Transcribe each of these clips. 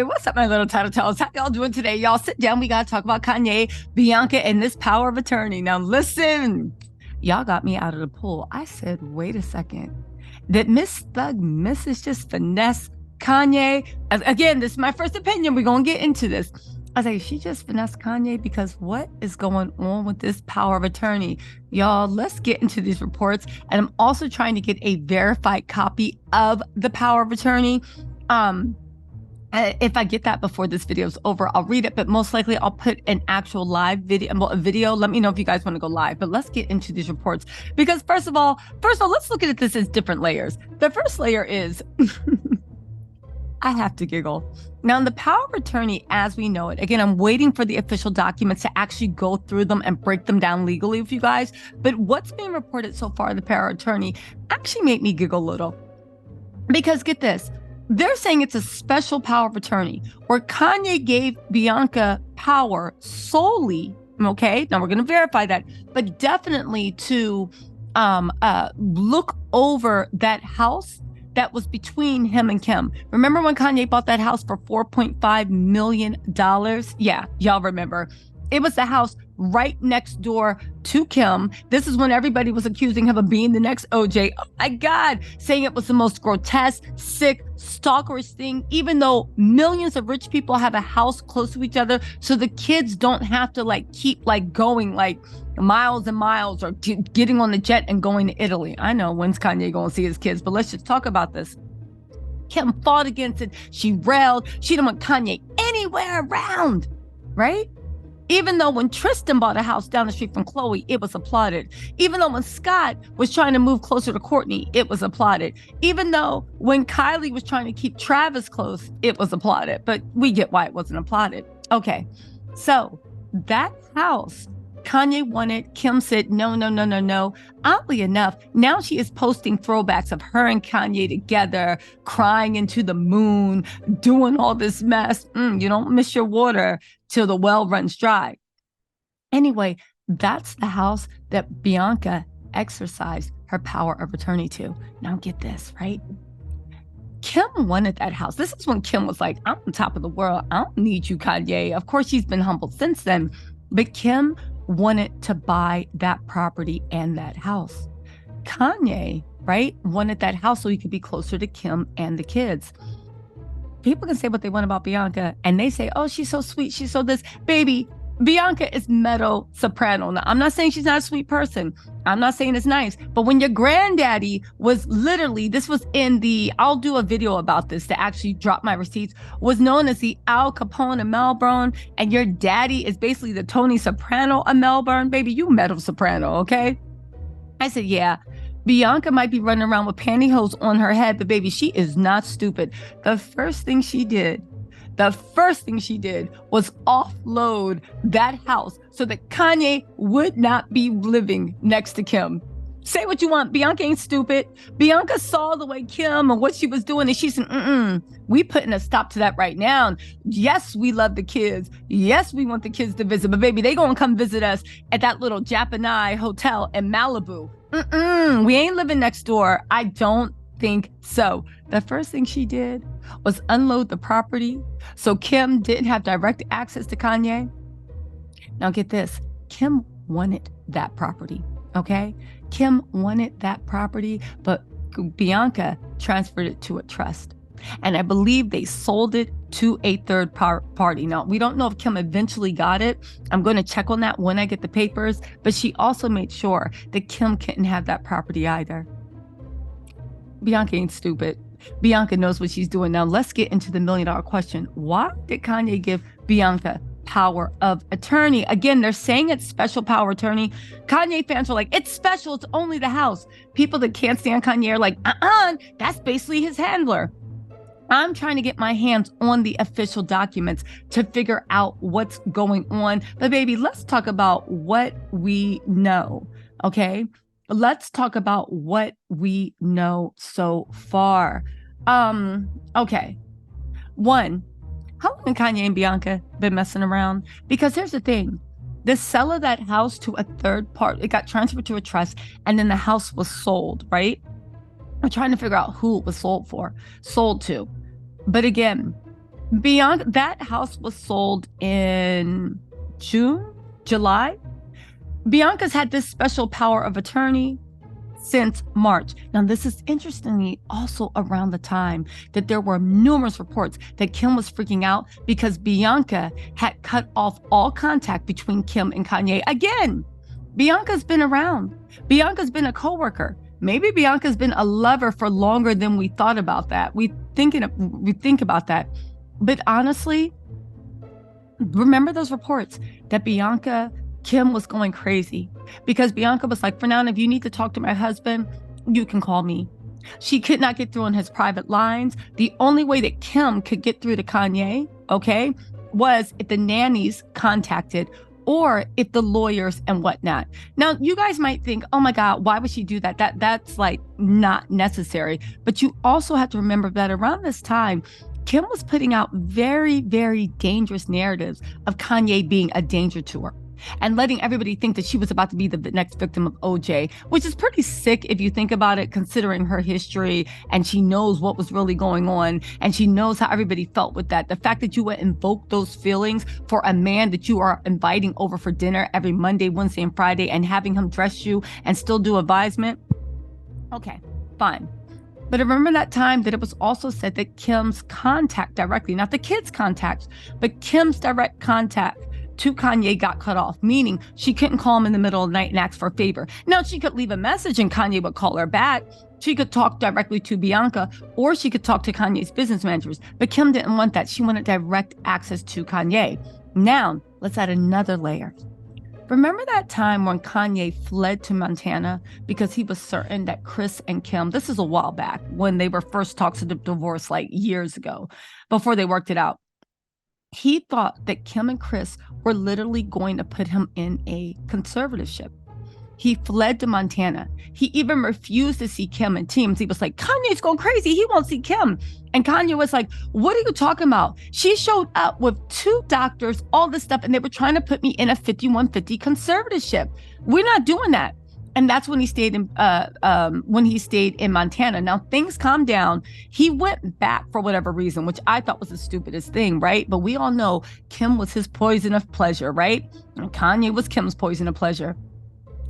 what's up, my little tattletales? How y'all doing today? Y'all sit down. We got to talk about Kanye, Bianca, and this power of attorney. Now, listen, y'all got me out of the pool. I said, wait a second. That Miss Thug Mrs. just finesse Kanye. Again, this is my first opinion. We're going to get into this. I was like, she just finessed Kanye because what is going on with this power of attorney? Y'all, let's get into these reports. And I'm also trying to get a verified copy of the power of attorney. If I get that before this video is over, I'll read it, but most likely I'll put an actual live video. Let me know if you guys want to go live, but let's get into these reports because first of all, let's look at this as different layers. The first layer is, I have to giggle. Now, in the power of attorney, as we know it, again, I'm waiting for the official documents to actually go through them and break them down legally with you guys. But what's being reported so far, the power of attorney, actually made me giggle a little. Because get this, they're saying it's a special power of attorney where Kanye gave Bianca power solely, okay? Now we're going to verify that, but definitely to look over that house that was between him and Kim. Remember when Kanye bought that house for $4.5 million? Yeah, y'all remember. It was the house right next door to Kim. This is when everybody was accusing him of being the next OJ. Oh my God, saying it was the most grotesque, sick, stalkerish thing, even though millions of rich people have a house close to each other, so the kids don't have to keep going miles and miles or getting on the jet and going to Italy. I know, when's Kanye going to see his kids? But let's just talk about this. Kim fought against it. She railed. She didn't want Kanye anywhere around, right? Even though when Tristan bought a house down the street from Khloe, it was applauded. Even though when Scott was trying to move closer to Kourtney, it was applauded. Even though when Kylie was trying to keep Travis close, it was applauded. But we get why it wasn't applauded. Okay, so that house, Kanye wanted. Kim said, no, no, no, no, no. Oddly enough, now she is posting throwbacks of her and Kanye together, crying into the moon, doing all this mess. You don't miss your water till the well runs dry. Anyway, that's the house that Bianca exercised her power of attorney to. Now get this, right? Kim wanted that house. This is when Kim was like, I'm on top of the world. I don't need you, Kanye. Of course, she's been humbled since then. But Kim wanted to buy that property and that house. Kanye, right, wanted that house so he could be closer to Kim and the kids. People can say what they want about Bianca, and they say, oh, she's so sweet, she's so this. Baby, Bianca is mezzo soprano. Now, I'm not saying she's not a sweet person. I'm not saying it's nice. But when your granddaddy was literally, this was in the, I'll do a video about this to actually drop my receipts, was known as the Al Capone of Melbourne, and your daddy is basically the Tony Soprano of Melbourne. Baby, you mezzo soprano, okay? I said, yeah. Bianca might be running around with pantyhose on her head, but baby, she is not stupid. The first thing she did was offload that house so that Kanye would not be living next to Kim. Say what you want. Bianca ain't stupid. Bianca saw the way Kim and what she was doing, and she said, we putting a stop to that right now. Yes, we love the kids. Yes, we want the kids to visit, but baby, they gonna come visit us at that little Japanese hotel in Malibu. We ain't living next door. I don't think so. The first thing she did was unload the property so Kim didn't have direct access to Kanye. Now get this, Kim wanted that property, okay? Kim wanted that property, but Bianca transferred it to a trust. And I believe they sold it to a third party. Now, we don't know if Kim eventually got it. I'm going to check on that when I get the papers, but she also made sure that Kim couldn't have that property either. Bianca ain't stupid. Bianca knows what she's doing. Now, let's get into the million-dollar question. Why did Kanye give Bianca power of attorney? Again, they're saying it's special power attorney. Kanye fans are like, it's special. It's only the house. People that can't stand Kanye are like, that's basically his handler. I'm trying to get my hands on the official documents to figure out what's going on. But baby, let's talk about what we know, okay? Let's talk about what we know so far. Okay. One, how long have Kanye and Bianca been messing around? Because here's the thing. The sale of that house to a third party, it got transferred to a trust, and then the house was sold, right? I'm trying to figure out who it was sold to. But again, Bianca, that house was sold in July. Bianca's had this special power of attorney since March. Now, this is interestingly also around the time that there were numerous reports that Kim was freaking out because Bianca had cut off all contact between Kim and Kanye. Again, Bianca's been around. Bianca's been a coworker. Maybe Bianca's been a lover for longer than we thought about that. We think about that. But honestly, remember those reports that Kim was going crazy because Bianca was like, for now, if you need to talk to my husband, you can call me. She could not get through on his private lines. The only way that Kim could get through to Kanye, okay, was if the nannies contacted or if the lawyers and whatnot. Now, you guys might think, oh my God, why would she do that? That's like not necessary. But you also have to remember that around this time, Kim was putting out very, very dangerous narratives of Kanye being a danger to her and letting everybody think that she was about to be the next victim of OJ, which is pretty sick if you think about it, considering her history, and she knows what was really going on, and she knows how everybody felt with that. The fact that you would invoke those feelings for a man that you are inviting over for dinner every Monday, Wednesday, and Friday, and having him dress you and still do advisement. Okay, fine. But remember that time that it was also said that Kim's contact directly, not the kids' contact, but Kim's direct contact to Kanye got cut off, meaning she couldn't call him in the middle of the night and ask for a favor. Now, she could leave a message and Kanye would call her back. She could talk directly to Bianca, or she could talk to Kanye's business managers. But Kim didn't want that. She wanted direct access to Kanye. Now, let's add another layer. Remember that time when Kanye fled to Montana because he was certain that Chris and Kim, this is a while back when they were first talks of the divorce, like years ago, before they worked it out. He thought that Kim and Chris were literally going to put him in a conservatorship. He fled to Montana. He even refused to see Kim in teams. He was like, Kanye's going crazy. He won't see Kim. And Kanye was like, what are you talking about? She showed up with 2 doctors, all this stuff, and they were trying to put me in a 5150 conservatorship. We're not doing that. And that's when he stayed in Montana. Now things calmed down. He went back for whatever reason, which I thought was the stupidest thing, right? But we all know Kim was his poison of pleasure, right? And Kanye was Kim's poison of pleasure.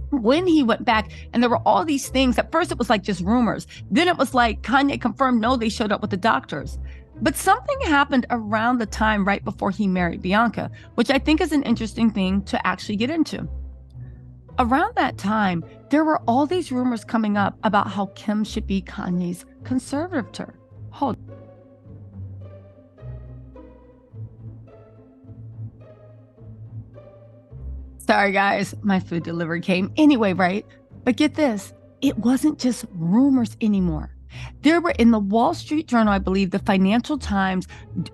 When he went back, and there were all these things, at first it was like just rumors. Then it was like Kanye confirmed, no, they showed up with the doctors. But something happened around the time right before he married Bianca, which I think is an interesting thing to actually get into. Around that time, there were all these rumors coming up about how Kim should be Kanye's conservator. Hold on. Sorry, guys, my food delivery came. Anyway, right? But get this, it wasn't just rumors anymore. There were in the Wall Street Journal, I believe, the Financial Times,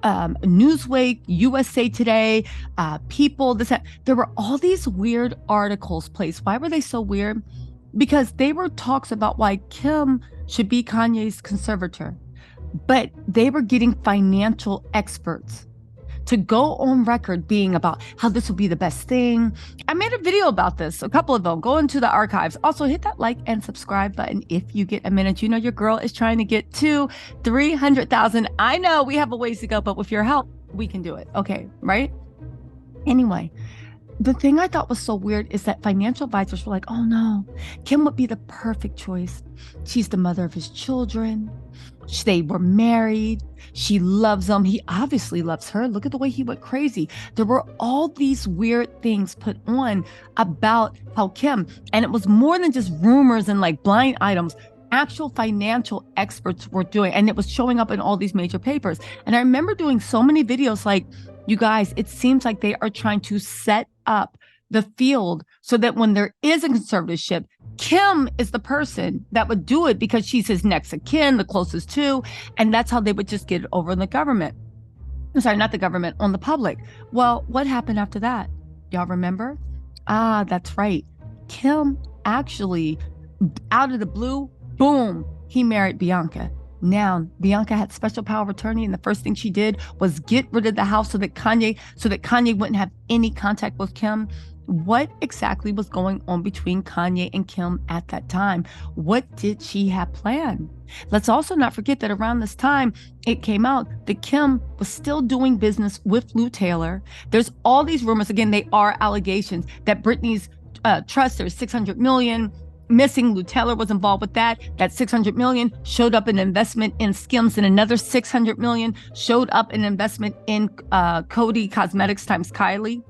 Newsweek, USA Today, People, there were all these weird articles placed. Why were they so weird? Because they were talks about why Kim should be Kanye's conservator, but they were getting financial experts to go on record being about how this will be the best thing. I made a video about this, a couple of them. Go into the archives. Also, hit that like and subscribe button if you get a minute. You know your girl is trying to get to 300,000. I know we have a ways to go, but with your help, we can do it. Okay, right? Anyway, the thing I thought was so weird is that financial advisors were like, oh no, Kim would be the perfect choice. She's the mother of his children. They were married. She loves him. He obviously loves her. Look at the way he went crazy. There were all these weird things put on about how Kim, and it was more than just rumors and like blind items. Actual financial experts were doing, and it was showing up in all these major papers. And I remember doing so many videos like, you guys, it seems like they are trying to set up the field so that when there is a conservatorship, Kim is the person that would do it because she's his next of kin, the closest to, and that's how they would just get it over on the government. I'm sorry, not the government, on the public. Well, what happened after that? Y'all remember? Ah, that's right. Kim actually, out of the blue, boom, he married Bianca. Now, Bianca had special power of attorney, and the first thing she did was get rid of the house so that Kanye wouldn't have any contact with Kim. what exactly was going on between Kanye and Kim at that time? What did she have planned? Let's also not forget that around this time, it came out that Kim was still doing business with Lou Taylor. There's all these rumors, again, they are allegations, that Britney's trust, there's $600 million missing. Lou Taylor was involved with that. That $600 million showed up in investment in Skims, and another $600 million showed up in investment in Cody Cosmetics times Kylie.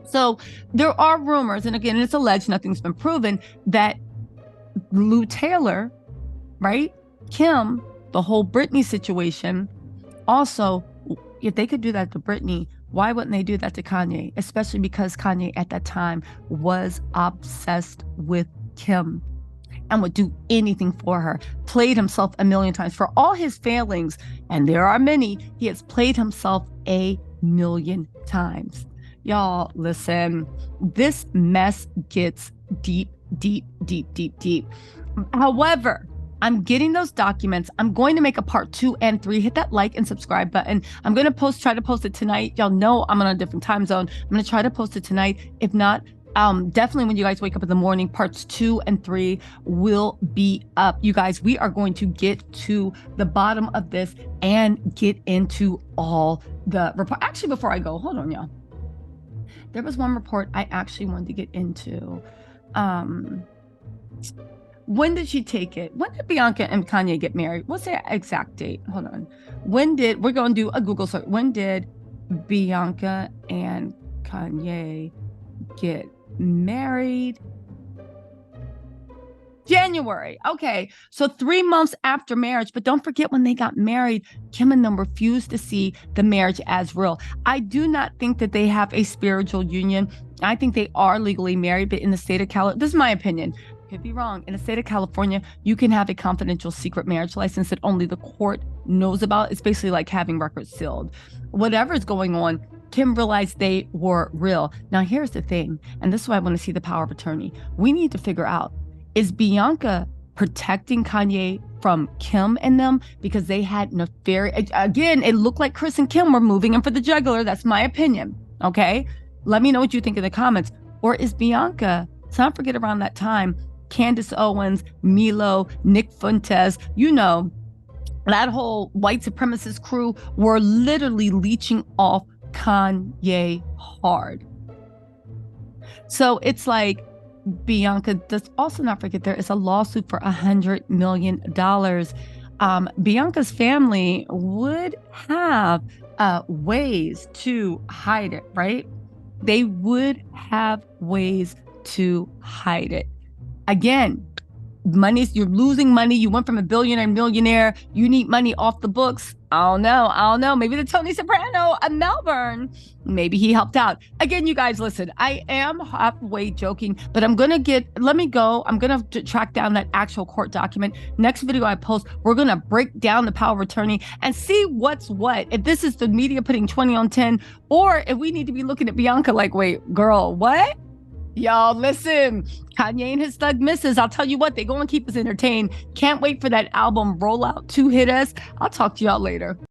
So there are rumors, and again, it's alleged, nothing's been proven, that Lou Taylor, right, Kim, the whole Britney situation, also, if they could do that to Britney, why wouldn't they do that to Kanye? Especially because Kanye at that time was obsessed with Kim and would do anything for her, played himself a million times. For all his failings, and there are many, he has played himself a million times. Y'all, listen, this mess gets deep, deep, deep, deep, deep. However, I'm getting those documents. I'm going to make a part 2 and 3. Hit that like and subscribe button. I'm going to try to post it tonight. Y'all know I'm on a different time zone. I'm going to try to post it tonight. If not, definitely when you guys wake up in the morning, parts 2 and 3 will be up. You guys, we are going to get to the bottom of this and get into all the report. Actually, before I go, hold on, y'all. There was one report I actually wanted to get into. When did she take it? When did Bianca and Kanye get married? What's the exact date? Hold on. We're going to do a Google search. When did Bianca and Kanye get married? January. Okay. So 3 months after marriage. But don't forget, when they got married, Kim and them refused to see the marriage as real. I do not think that they have a spiritual union. I think they are legally married, but in the state of California, this is my opinion. Could be wrong. In the state of California, you can have a confidential secret marriage license that only the court knows about. It's basically like having records sealed. Whatever's going on, Kim realized they were real. Now, here's the thing, and this is why I want to see the power of attorney. We need to figure out, is Bianca protecting Kanye from Kim and them because they had nefarious, again, it looked like Chris and Kim were moving in for the jugular. That's my opinion. Okay. Let me know what you think in the comments. Or is Bianca, let's not forget around that time, Candace Owens, Milo, Nick Fuentes, you know, that whole white supremacist crew were literally leeching off Kanye hard. So it's like, Bianca, let's also not forget there is a lawsuit for $100 million. Bianca's family would have ways to hide it, right? They would have ways to hide it. Again, you're losing money. You went from a billionaire to millionaire. You need money off the books. I don't know. Maybe the Tony Soprano of Melbourne. Maybe he helped out. Again, you guys, listen, I am halfway joking, but let me go. I'm going to track down that actual court document. Next video I post, we're going to break down the power of attorney and see what's what. If this is the media putting 20 on 10, or if we need to be looking at Bianca like, wait, girl, what? Y'all, listen, Kanye and his thug misses. I'll tell you what, they going to keep us entertained. Can't wait for that album Rollout to hit us. I'll talk to y'all later.